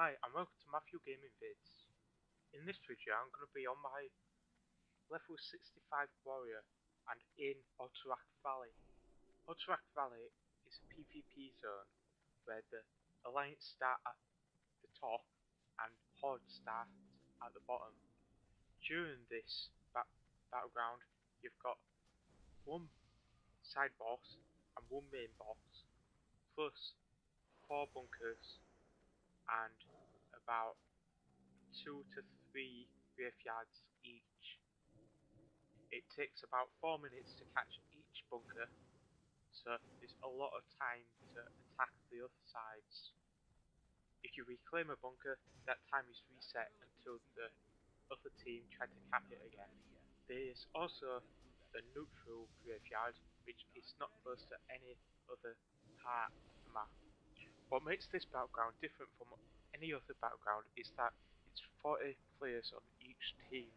Hi, and welcome to Matthew Gaming Vids. In this video, I'm going to be on my level 65 warrior and in Alterac Valley. Alterac Valley is a PvP zone where the Alliance start at the top and Horde start at the bottom. During this battleground, you've got one side boss and one main boss, plus 4 bunkers and about 2 to 3 graveyards each. It takes about 4 minutes to catch each bunker, so there's a lot of time to attack the other sides. If you reclaim a bunker, that time is reset until the other team try to cap it again. There's also the neutral graveyard, which is not close to any other part of the map. What makes this battleground different from any other battleground is that it's 40 players on each team,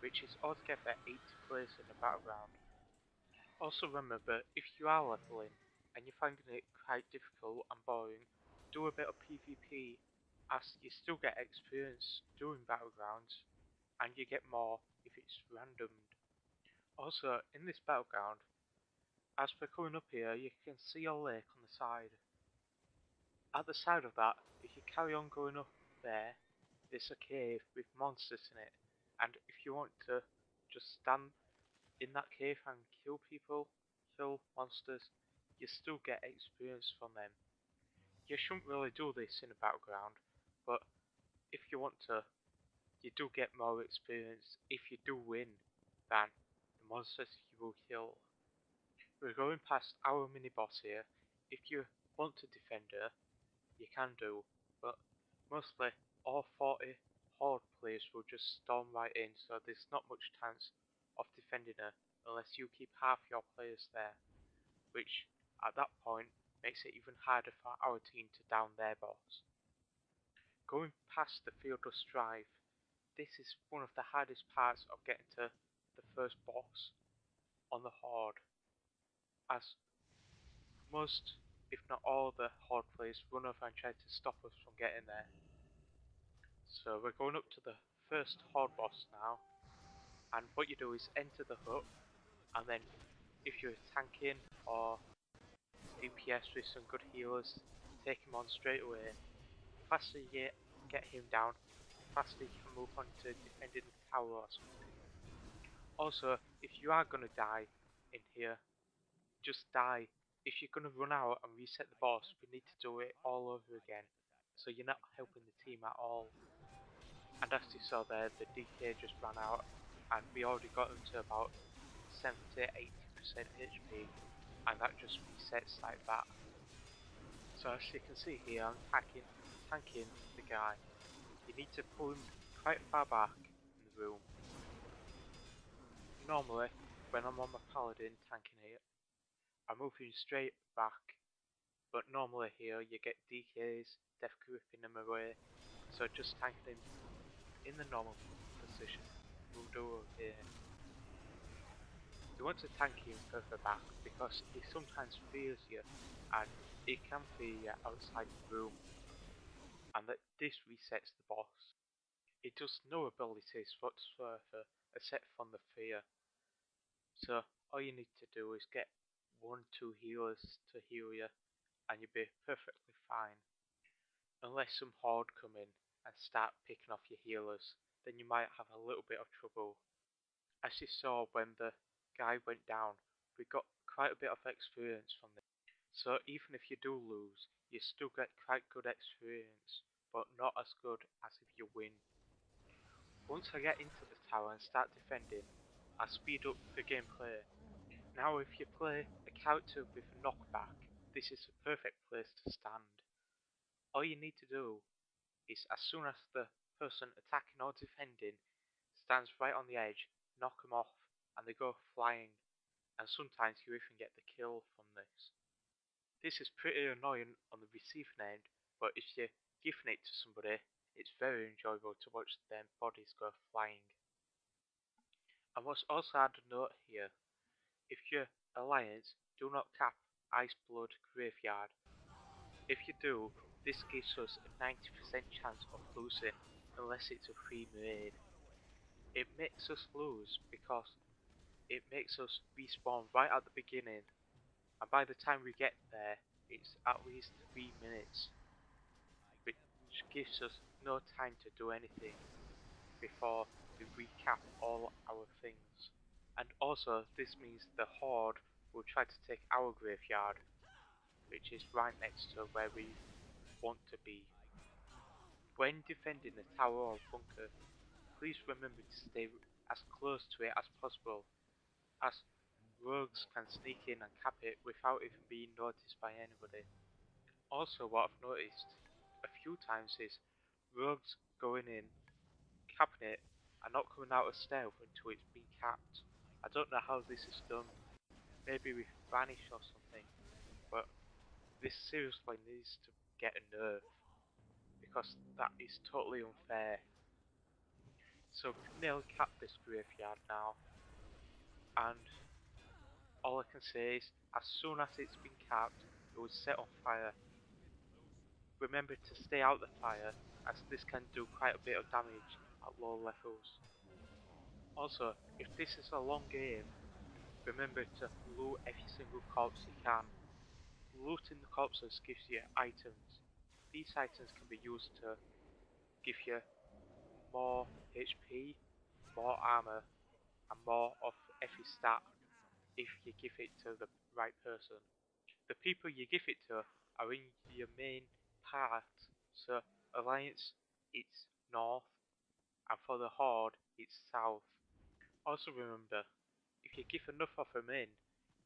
which is altogether 80 players in the battleground. Also remember, if you are leveling and you're finding it quite difficult and boring, do a bit of PvP, as you still get experience doing battlegrounds, and you get more if it's randomed. Also, in this battleground, as we're coming up here, you can see a lake on the side. At the side of that, if you carry on going up there, there's a cave with monsters in it, and if you want to just stand in that cave and kill people, kill monsters, you still get experience from them. You shouldn't really do this in a battleground, but if you want to, you do get more experience if you do win than the monsters you will kill. We're going past our mini boss here. If you want to defend her, you can do, but mostly all 40 Horde players will just storm right in, so there's not much chance of defending her unless you keep half your players there, which at that point makes it even harder for our team to down their boss. Going past the Field of Strife, this is one of the hardest parts of getting to the first boss on the Horde, as most, if not all, the Horde players run over and try to stop us from getting there. So we're going up to the first Horde boss now, and what you do is enter the hut, and then if you're tanking or DPS with some good healers, take him on straight away. The faster you get him down, the faster you can move on to defending the tower or something. Also, if you are gonna die in here, just die. If you're gonna run out and reset the boss, we need to do it all over again, so you're not helping the team at all. And as you saw there, the DK just ran out, and we already got him to about 70-80% HP, and that just resets like that. So as you can see here, I'm tanking the guy. You need to pull him quite far back in the room. Normally, when I'm on my paladin tanking it, I move him straight back, but normally here you get DKs, death gripping him away, so just tanking him in the normal position will do okay. You want to tank him further back because he sometimes fears you, and he can fear you outside the room, and that this resets the boss. It does no abilities whatsoever except from the fear. So all you need to do is get 1-2 healers to heal you, and you'll be perfectly fine. Unless some horde come in and start picking off your healers, then you might have a little bit of trouble. As you saw when the guy went down, we got quite a bit of experience from this. So even if you do lose, you still get quite good experience, but not as good as if you win. Once I get into the tower and start defending, I speed up the gameplay. Now if you play a character with a knockback, this is a perfect place to stand. All you need to do is, as soon as the person attacking or defending stands right on the edge, knock them off and they go flying, and sometimes you even get the kill from this. This is pretty annoying on the receiving end, but if you're giving it to somebody, it's very enjoyable to watch their bodies go flying. I must also add a note here: if you're Alliance, do not cap Ice Blood Graveyard. If you do, This gives us a 90% chance of losing unless it's a free raid. It makes us lose because it makes us respawn right at the beginning, and by the time we get there, it's at least 3 minutes, which gives us no time to do anything before we recap all our things. And also, this means the Horde will try to take our graveyard, which is right next to where we want to be. When defending a tower or bunker, please remember to stay as close to it as possible, as rogues can sneak in and cap it without even being noticed by anybody. Also, what I've noticed a few times is rogues going in, capping it, and not coming out of stealth until it's been capped. I don't know how this is done, maybe with Vanish or something, but this seriously needs to get a nerf, because that is totally unfair. So nail cap this graveyard now, and all I can say is, as soon as it's been capped, it will set on fire. Remember to stay out the fire, as this can do quite a bit of damage at low levels. Also, if this is a long game, remember to loot every single corpse you can. Looting the corpses gives you items. These items can be used to give you more HP, more armor, and more of every stat if you give it to the right person. The people you give it to are in your main part, so Alliance it's north, and for the Horde it's south. Also remember, if you give enough of them in,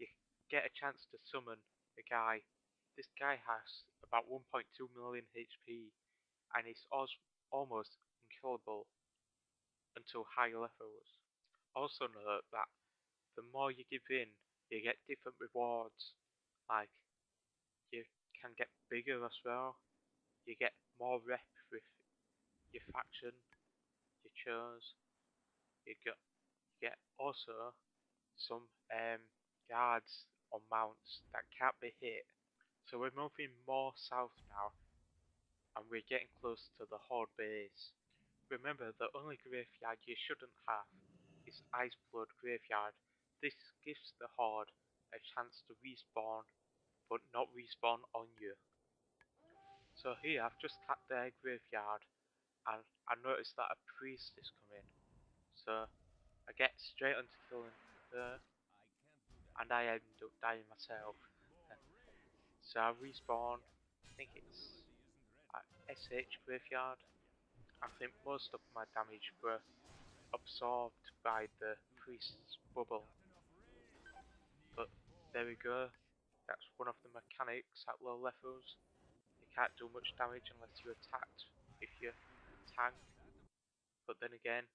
you get a chance to summon a guy. This guy has about 1.2 million HP, and is almost unkillable until high levels. Also note that the more you give in, you get different rewards, like you can get bigger as well, you get more rep with your faction you chose, you get also some guards on mounts that can't be hit. So we're moving more south now, and we're getting close to the Horde base. Remember, the only graveyard you shouldn't have is Iceblood Graveyard. This gives the Horde a chance to respawn, but not respawn on you. So here I've just tapped their graveyard, and I noticed that a priest is coming. So I get straight onto killing her, and I end up dying myself. So I respawn, I think it's at SH Graveyard. I think most of my damage were absorbed by the priest's bubble. But there we go, that's one of the mechanics at low levels. You can't do much damage unless you're attacked if you tank. But then again,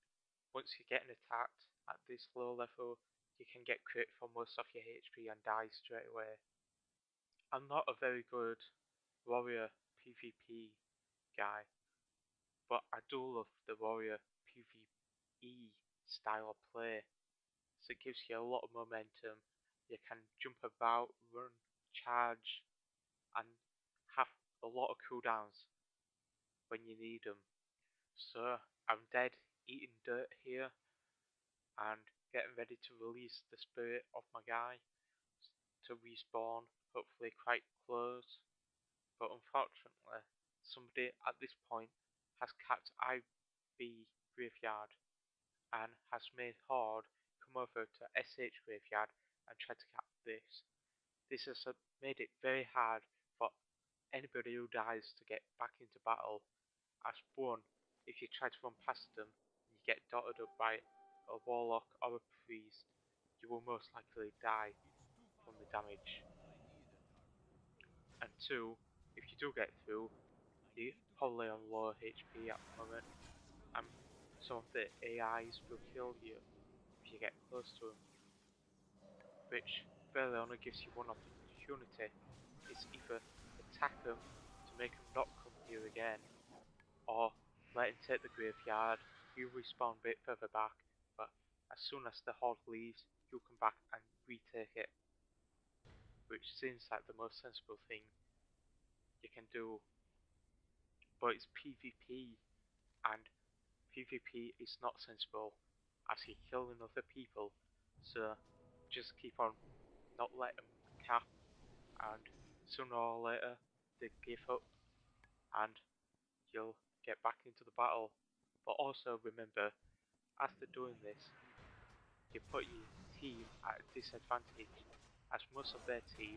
once you're getting attacked at this low level, you can get crit for most of your HP and die straight away. I'm not a very good warrior PvP guy, but I do love the warrior PvE style of play. So it gives you a lot of momentum. You can jump about, run, charge, and have a lot of cooldowns when you need them. So I'm dead eating dirt here and getting ready to release the spirit of my guy to respawn, hopefully quite close. But unfortunately, somebody at this point has capped IB Graveyard and has made Horde come over to SH Graveyard and try to cap this. This has made it very hard for anybody who dies to get back into battle, as one, if you try to run past them and you get dotted up by a warlock or a priest, you will most likely die from the damage. And two, if you do get through, you're probably on low HP at the moment, and some of the AIs will kill you if you get close to them, which really only gives you one opportunity. It's either attack them to make them not come here again, or let him take the graveyard, you respawn a bit further back, but as soon as the Horde leaves, you'll come back and retake it, which seems like the most sensible thing you can do but it's PvP, and PvP is not sensible as you're killing other people, so just keep on not let them cap, and sooner or later they give up and you'll get back into the battle. But also remember, as they're doing this, you put your team at a disadvantage, as most of their team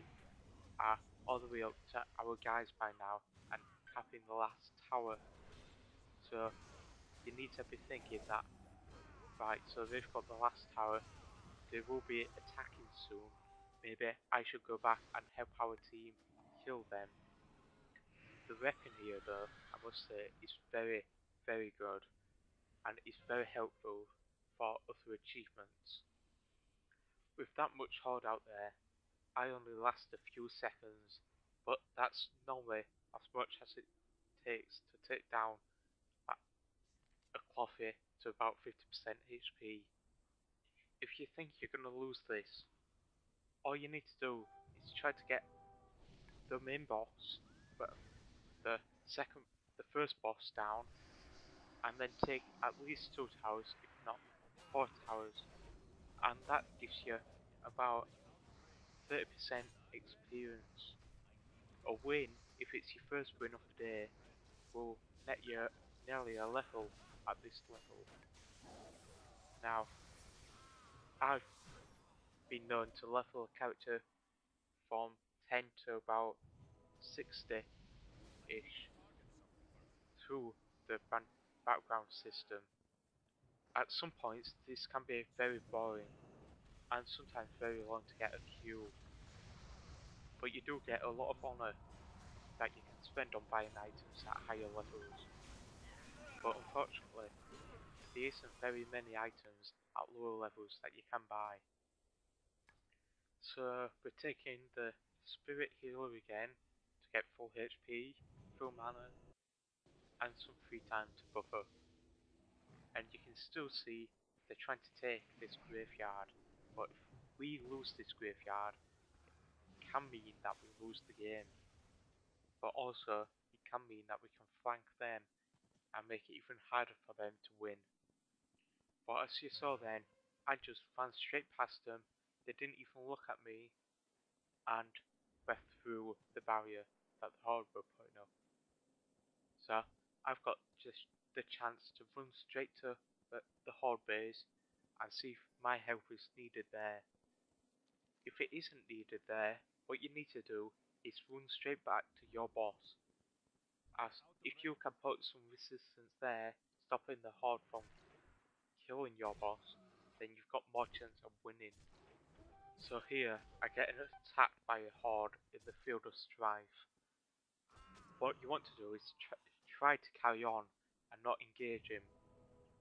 are all the way up to our guys by now and capping the last tower. So you need to be thinking that, right, so they've got the last tower, they will be attacking soon, maybe I should go back and help our team kill them. The weapon here though, I must say, is very, very good and is very helpful for other achievements. With that much horde out there, I only last a few seconds, but that's normally as much as it takes to take down a clothy to about 50% HP. If you think you're gonna lose this, all you need to do is try to get the main boss, but the second, the first boss down, and then take at least 2 towers, if not 4 towers, and that gives you about 30% experience. A win, if it's your first win of the day, will net you nearly a level at this level. Now, I've been known to level a character from 10 to about 60-ish through the background system. At some points, this can be very boring and sometimes very long to get a queue, but you do get a lot of honour that you can spend on buying items at higher levels. But unfortunately, there isn't very many items at lower levels that you can buy. So we're taking the Spirit Healer again to get full HP, full mana, and some free time to buffer. And you can still see they're trying to take this graveyard, but if we lose this graveyard, it can mean that we lose the game. But also, it can mean that we can flank them and make it even harder for them to win. But as you saw then, I just ran straight past them, they didn't even look at me, and went through the barrier that the horde were putting up. So I've got just the chance to run straight to the horde base and see if my help is needed there. If it isn't needed there, what you need to do is run straight back to your boss, as if you can put some resistance there, stopping the horde from killing your boss, then you've got more chance of winning. So here, I get attacked by a horde in the field of strife. What you want to do is try to carry on and not engage him,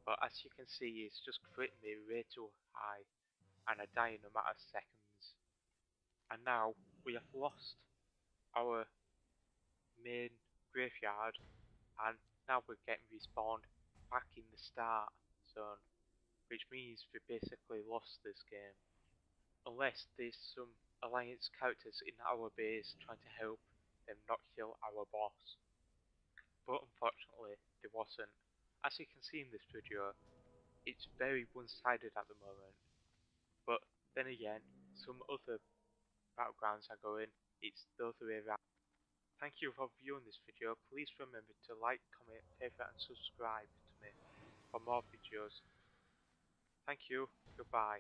but as you can see, he's just critting me way too high, and I die in a matter of seconds. And now, we have lost our main graveyard, and now we're getting respawned back in the start zone, which means we basically lost this game. Unless there's some alliance characters in our base trying to help them not kill our boss. But unfortunately, there wasn't. As you can see in this video, it's very one-sided at the moment. But then again, some other battlegrounds are going, it's the other way around. Thank you for viewing this video. Please remember to like, comment, favorite and subscribe to me for more videos. Thank you. Goodbye.